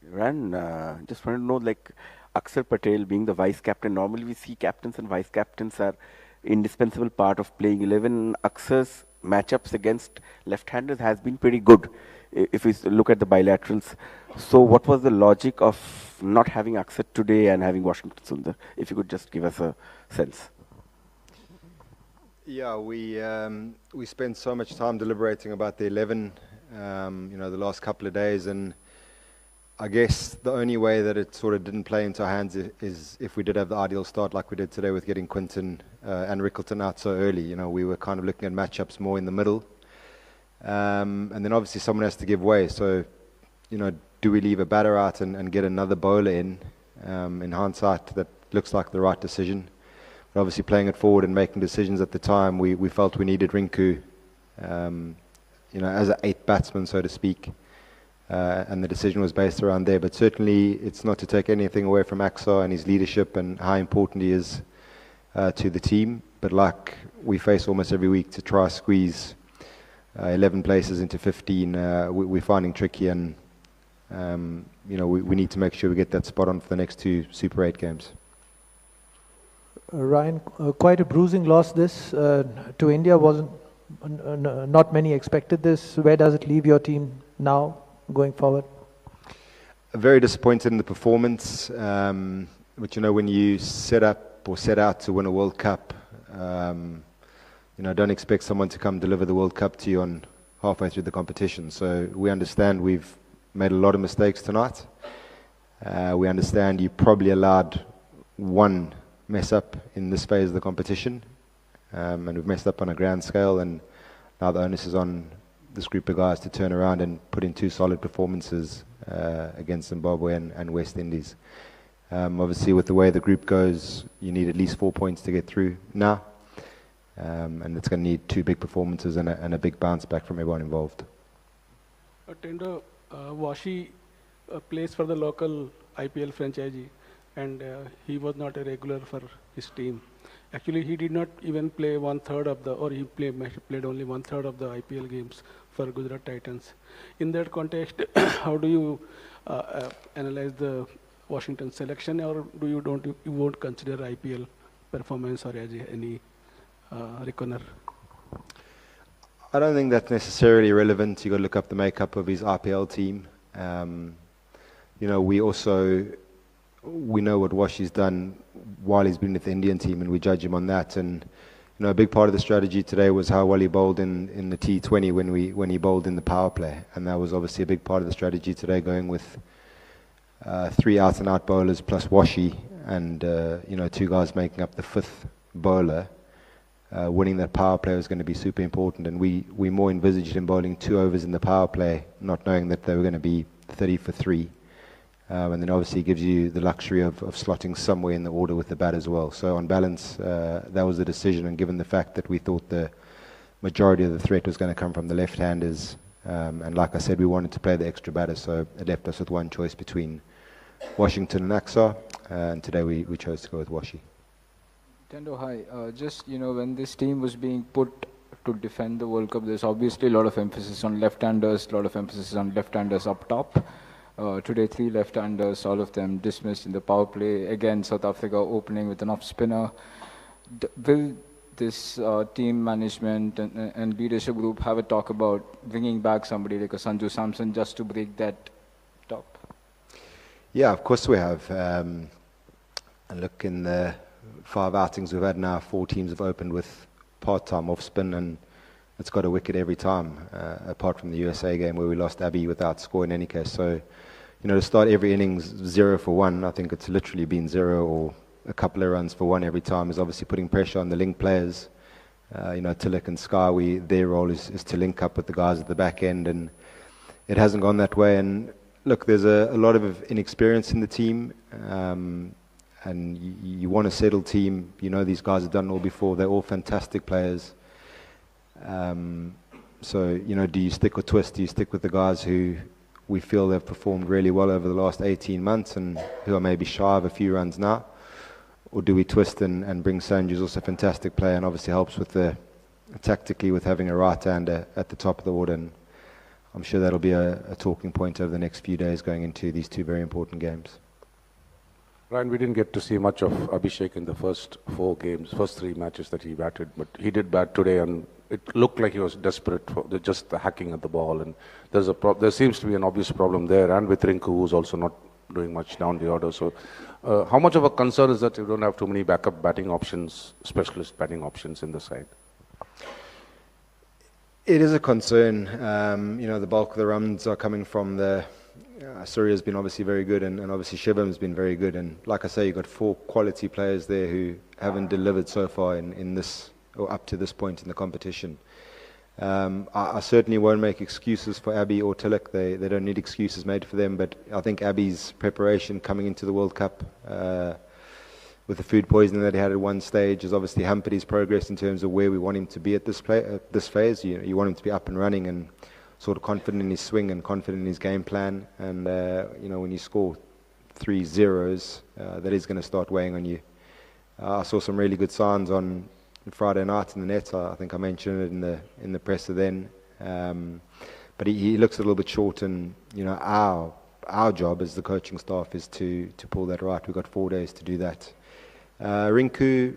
Ran, just want to know, like, Akshar Patel being the vice captain. Normally, we see captains and vice captains are indispensable part of playing 11. Akshar's matchups against left-handers has been pretty good, if we look at the bilaterals. So, what was the logic of not having Akshar today and having Washington Sundar? If you could just give us a sense. Yeah, we spent so much time deliberating about the 11, the last couple of days, and I guess the only way that it sort of didn't play into our hands is if we did have the ideal start like we did today with getting Quinton and Rickleton out so early. We were kind of looking at matchups more in the middle, and then obviously someone has to give way. So, do we leave a batter out and get another bowler in? In hindsight, that looks like the right decision. But obviously, playing it forward and making decisions at the time, we felt we needed Rinku, as an eighth batsman, so to speak. And the decision was based around there. But certainly, it's not to take anything away from Axar and his leadership and how important he is to the team. But like we face almost every week, to try squeeze 11 places into 15, we're finding tricky, and we need to make sure we get that spot on for the next two Super 8 games. Ryan, quite a bruising loss this to India. Wasn't not many expected this. Where does it leave your team now going forward? Very disappointed in the performance, but when you set out to win a World Cup, don't expect someone to come deliver the World Cup to you on halfway through the competition. So we understand we've made a lot of mistakes tonight. We understand you probably allowed one mess up in this phase of the competition, and we've messed up on a grand scale, and now the onus is on this group of guys to turn around and put in two solid performances against Zimbabwe and West Indies. Obviously, with the way the group goes, you need at least 4 points to get through now, and it's going to need two big performances and a big bounce back from everyone involved. Tendo, Washi plays for the local IPL franchisee, and he was not a regular for his team. Actually, he did not even play he played only 1/3 of the IPL games for Gujarat Titans. In that context, how do you analyze the Washington selection, or you won't consider IPL performance or as any reckoner? I don't think that's necessarily relevant. You got to look up the makeup of his IPL team. We know what Washi's done while he's been with the Indian team, and we judge him on that. And a big part of the strategy today was how well he bowled in the T20 when he bowled in the power play, and that was obviously a big part of the strategy today, going with 3 out-and-out bowlers plus Washi, and two guys making up the fifth bowler. Winning that power play was going to be super important, and we more envisaged him bowling 2 overs in the power play, not knowing that they were going to be 30 for 3. And then obviously it gives you the luxury of slotting somewhere in the order with the bat as well. So on balance, that was the decision, and given the fact that we thought the majority of the threat was going to come from the left-handers, and like I said, we wanted to play the extra batters, so it left us with one choice between Washington and Axar, and today we chose to go with Washi. Tendo, hi. When this team was being put to defend the World Cup, there's obviously a lot of emphasis on left-handers, a lot of emphasis on left-handers up top. Today, 3 left-handers, all of them dismissed in the power play. Again, South Africa opening with an off-spinner. Will this team management and leadership group have a talk about bringing back somebody like a Sanju Samson just to break that top? Yeah, of course we have. And look, in the 5 outings we've had now, 4 teams have opened with part-time off-spin, and it's got a wicket every time, apart from the USA game where we lost Abbey without score in any case. So, to start every innings 0 for 1, I think it's literally been 0 or a couple of runs for 1 every time, is obviously putting pressure on the link players. Tilak and Sky, their role is to link up with the guys at the back end, and it hasn't gone that way. And look, there's a lot of inexperience in the team, and you want a settled team. These guys have done it all before. They're all fantastic players. So, do you stick or twist? Do you stick with the guys who we feel have performed really well over the last 18 months and who are maybe shy of a few runs now? Or do we twist and bring Sanju, who's also a fantastic player and obviously helps with the tactically with having a right-hander at the top of the order, and I'm sure that'll be a talking point over the next few days going into these two very important games. Ryan, we didn't get to see much of Abhishek in the first 4 games, first 3 matches that he batted, but he did bat today, and it looked like he was desperate for just the hacking at the ball, and there seems to be an obvious problem there, and with Rinku, who's also not doing much down the order. So how much of a concern is that you don't have too many backup batting options, specialist batting options in the side? It is a concern. The bulk of the runs are coming from the... Surya's been obviously very good, and obviously Shivan's been very good. And like I say, you've got 4 quality players there who haven't delivered so far in this, or up to this point in the competition. I certainly won't make excuses for Abby or Tilak. They don't need excuses made for them. But I think Abby's preparation coming into the World Cup with the food poisoning that he had at one stage has obviously hampered his progress in terms of where we want him to be at this phase. You want him to be up and running and sort of confident in his swing and confident in his game plan. And, when you score 3 zeros, that is going to start weighing on you. I saw some really good signs on Friday night in the net. I think I mentioned it in the presser then. But he looks a little bit short, and, our job as the coaching staff is to pull that right. We've got 4 days to do that. Rinku,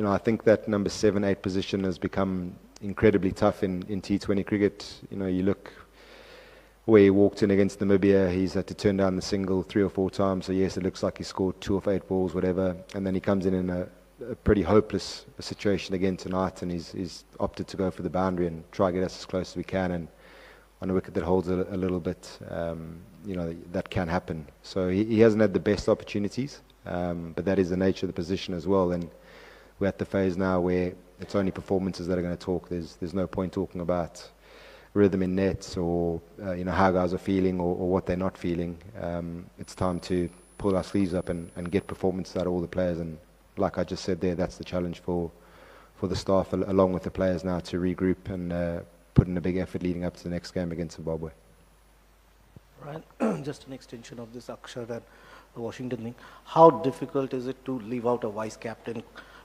I think that number 7, 8 position has become incredibly tough in T20 cricket. You look where he walked in against Namibia, he's had to turn down the single 3 or 4 times. So yes, it looks like he scored 2 of 8 balls, whatever. And then he comes in a pretty hopeless situation again tonight, and he's opted to go for the boundary and try to get us as close as we can. And on a wicket that holds a little bit, that can happen. So he hasn't had the best opportunities, but that is the nature of the position as well. And we're at the phase now where it's only performances that are going to talk. There's no point talking about rhythm in nets or how guys are feeling or what they're not feeling. It's time to pull our sleeves up and get performances out of all the players. And like I just said there, that's the challenge for the staff along with the players now, to regroup and put in a big effort leading up to the next game against Zimbabwe. Ryan, just an extension of this Akshar and the Washington thing. How difficult is it to leave out a vice captain?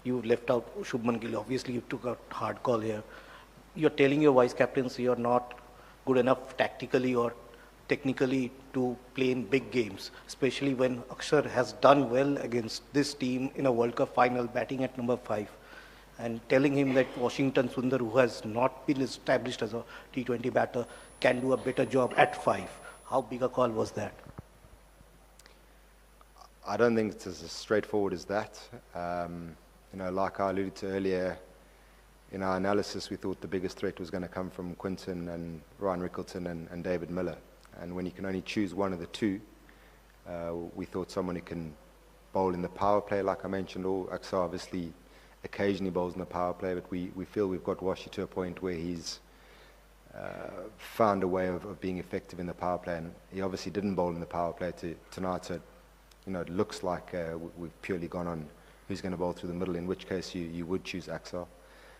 You left out Shubman Gill. Obviously, you took a hard call here. You're telling your vice captains you're not good enough tactically or technically to play in big games, especially when Akshar has done well against this team in a World Cup final, batting at number 5, and telling him that Washington Sundar, who has not been established as a T20 batter, can do a better job at 5. How big a call was that? I don't think it's as straightforward as that. Like I alluded to earlier, in our analysis, we thought the biggest threat was going to come from Quinton and Ryan Rickleton and David Miller. And when you can only choose one of the two, we thought someone who can bowl in the power play, like I mentioned. Aksa obviously occasionally bowls in the power play, but we feel we've got Washi to a point where he's found a way of being effective in the power play. And he obviously didn't bowl in the power play tonight, so it looks like we've purely gone on who's going to bowl through the middle, in which case you would choose Aksa.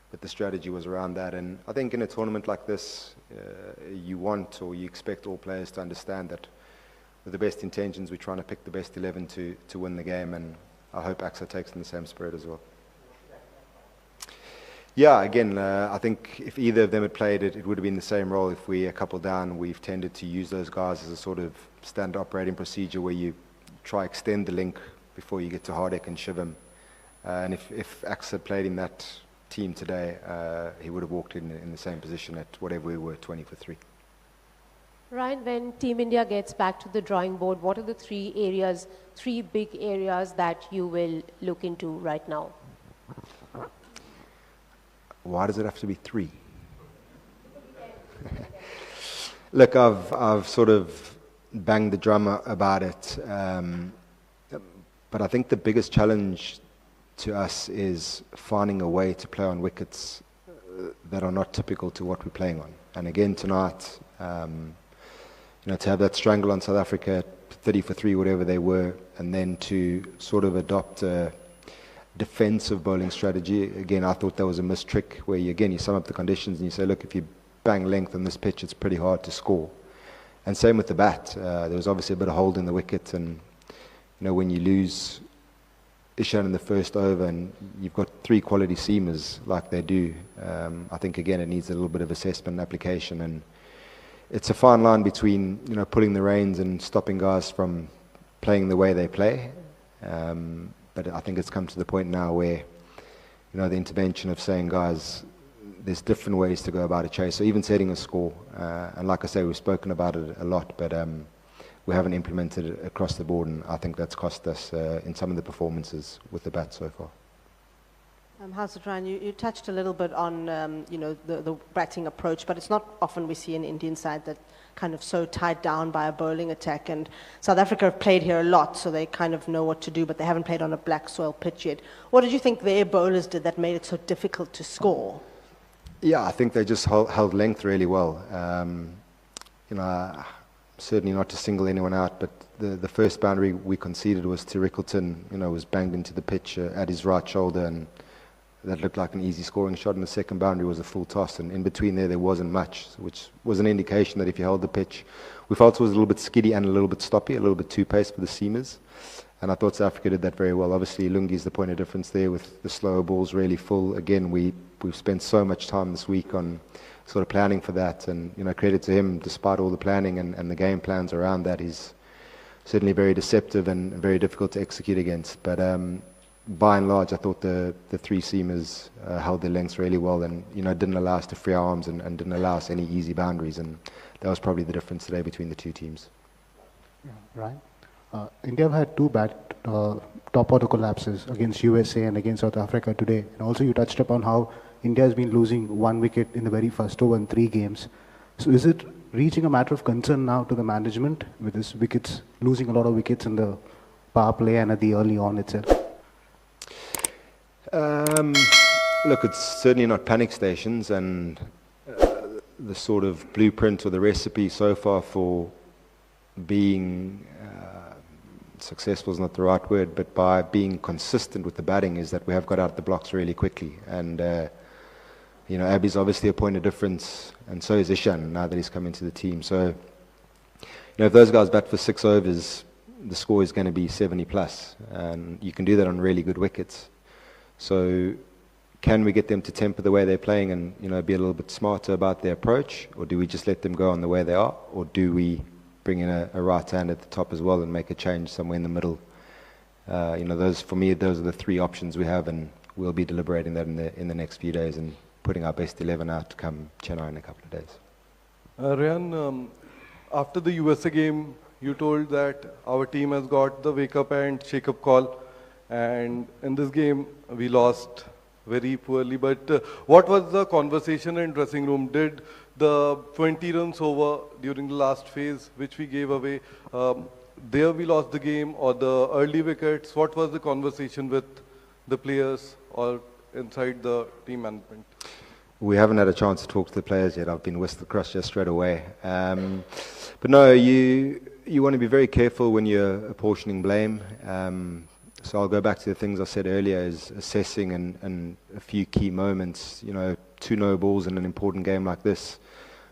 But the strategy was around that. And I think in a tournament like this, you want or you expect all players to understand that with the best intentions, we're trying to pick the best 11 to win the game. And I hope Aksa takes in the same spirit as well. Yeah, again, I think if either of them had played it, it would have been the same role. If we're a couple down, we've tended to use those guys as a sort of standard operating procedure where you try extend the link before you get to Hardek and Shivam. And if Aksa had played in that team today, he would have walked in the same position at whatever we were, 20 for 3. Ryan, when Team India gets back to the drawing board, what are the 3 big areas that you will look into right now? Why does it have to be 3? Look, I've sort of banged the drum about it, but I think the biggest challenge to us is finding a way to play on wickets that are not typical to what we're playing on. And again tonight, to have that strangle on South Africa, 30 for 3, whatever they were, and then to sort of adopt a defensive bowling strategy. Again, I thought that was a missed trick where you sum up the conditions and you say, look, if you bang length on this pitch, it's pretty hard to score. And same with the bat. There was obviously a bit of hold in the wicket, and when you lose Ishan in the first over, and you've got 3 quality seamers like they do. I think again it needs a little bit of assessment and application, and it's a fine line between pulling the reins and stopping guys from playing the way they play. But I think it's come to the point now where the intervention of saying, guys, there's different ways to go about a chase. So even setting a score, and like I say, we've spoken about it a lot, but we haven't implemented it across the board, and I think that's cost us in some of the performances with the bat so far. How's it, Ryan? You touched a little bit on the batting approach, but it's not often we see an Indian side that kind of so tied down by a bowling attack. And South Africa have played here a lot, so they kind of know what to do, but they haven't played on a black soil pitch yet. What did you think their bowlers did that made it so difficult to score? Yeah, I think they just held length really well. Certainly not to single anyone out, but the first boundary we conceded was to Rickleton, was banged into the pitch at his right shoulder, and that looked like an easy scoring shot, and the second boundary was a full toss, and in between there wasn't much, which was an indication that if you held the pitch, we felt it was a little bit skiddy and a little bit stoppy, a little bit too paced for the seamers, and I thought South Africa did that very well. Obviously, Lungi's the point of difference there with the slower balls really full. Again, we've spent so much time this week on sort of planning for that, and credit to him, despite all the planning and the game plans around that, he's certainly very deceptive and very difficult to execute against. But by and large, I thought the 3 seamers held their lengths really well, and didn't allow us to free our arms and didn't allow us any easy boundaries, and that was probably the difference today between the 2 teams. Yeah, right. India have had 2 bad top order collapses against USA and against South Africa today, and also you touched upon how India has been losing 1 wicket in the very first over in 3 games. So is it reaching a matter of concern now to the management with this wickets, losing a lot of wickets in the power play and at the early on itself? Look, it's certainly not panic stations, and the sort of blueprint or the recipe so far for being successful is not the right word, but by being consistent with the batting is that we have got out the blocks really quickly. And Abby's obviously a point of difference, and so is Ishan now that he's come into the team. So if those guys bat for 6 overs, the score is going to be 70 plus, and you can do that on really good wickets. So can we get them to temper the way they're playing and be a little bit smarter about their approach, or do we just let them go on the way they are, or do we bring in a right hand at the top as well and make a change somewhere in the middle? Those for me, those are the 3 options we have, and we'll be deliberating that in the next few days and putting our best 11 out to come Chennai in a couple of days. Ryan, after the USA game, you told that our team has got the wake up and shake up call, and in this game we lost very poorly. But what was the conversation in dressing room? Did the 20 runs over during the last phase, which we gave away, there we lost the game, or the early wickets? What was the conversation with the players or inside the team management? We haven't had a chance to talk to the players yet. I've been whisked across just straight away. But no, you want to be very careful when you're apportioning blame. So I'll go back to the things I said earlier, is assessing and a few key moments. 2 no balls in an important game like this.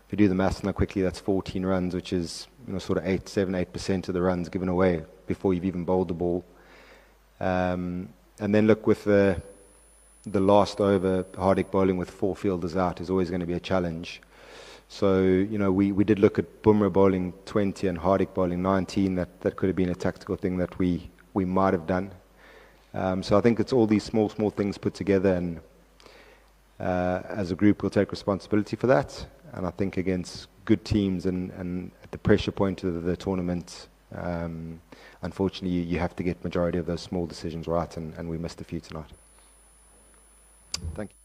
If you do the maths now quickly, that's 14 runs, which is sort of 8% of the runs given away before you've even bowled the ball. And then look, with the last over, Hardik bowling with 4 fielders out is always going to be a challenge. So we did look at Bumrah bowling 20 and Hardik bowling 19. That could have been a tactical thing that we might have done. So I think it's all these small things put together, and as a group we'll take responsibility for that. And I think against good teams and at the pressure point of the tournament, unfortunately you have to get majority of those small decisions right, and we missed a few tonight. Thank you.